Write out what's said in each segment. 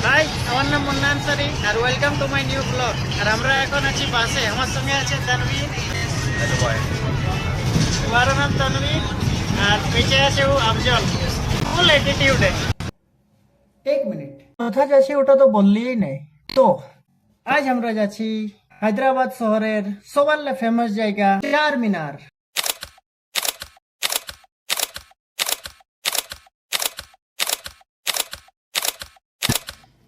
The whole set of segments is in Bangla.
হাই, আমার নাম মুন্না আনসারি আর welcome to my new vlog. আর আমরা এখন আছি বাসে, আমার সঙ্গে আছে তানভীর। তোমারও নাম তানভীর। আর পিছে আছে ও আফজল, ফুল অ্যাটিটিউডে। এক মিনিট, কোথায় যাচ্ছি ওটা তো বললেই নেই। তো আজ আমরা যাচ্ছি হায়দ্রাবাদ শহরের সবার ফেমাস জায়গা চার মিনার।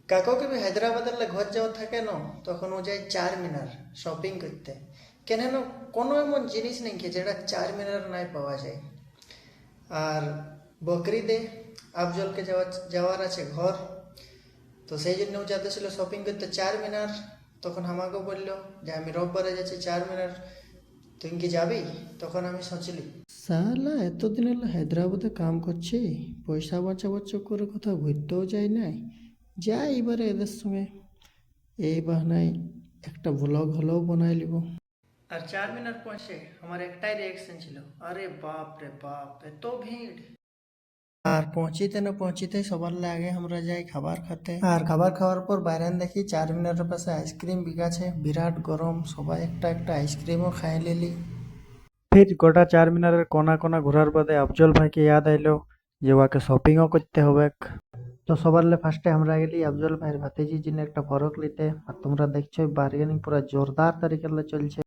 কাকুকে भी হায়দ্রাবাদের ঘর যাওয়া থাকে না, তখন ও যায় চার মিনার শপিং করতে। কেন কোনো এমন জিনিস নেই কি যেটা চার মিনার নাই পাওয়া যায়। আর বকরিদে আফজলকে যাওয়ার আছে ঘর, তো সেই জন্য ও যাতে ছিল শপিং করতে চার মিনার। তখন আমাকে বললো যে আমি রোববারে যাচ্ছি চার মিনার, তুই কি যাবি? তখন আমি সোচলি সালা এতদিন হলো হায়দ্রাবাদে কাম করছি, পয়সা বাঁচা করে কোথাও ঘুরতেও যাই নাই, যাই এবারে এদের সঙ্গে এই বাহানায় একটা ব্লগ হলেও বানাই লিব। আর চার মিনার পৌঁছে আমার একটাই রিয়াকশন ছিল, আরে বাপ রে বাপ এত ভিড়। আর পৌঁছিতে সবার আগে আমরা যাই খাবার খেতে। আর খাবার খাওয়ার পর বাইরে দেখি চার মিনারের পাশে আইসক্রিম বিকাছে, বিরাট গরম, সবাই একটা একটা আইসক্রিমও খাই লিলি। ফির গোটা চার মিনারের কোনা কোনা ঘোরার বাদে আফজল ভাইকে ইয়াদ আইলো যে ওকে শপিংও করতে হবে। তো সবার ফার্স্টে আমরা গেলি আফজল ভাইয়ের ভাতিজি জিনে একটা ফরক নিতে। আর তোমরা দেখছো বার্গেনিং পুরো জোরদার তরিকে চলছে।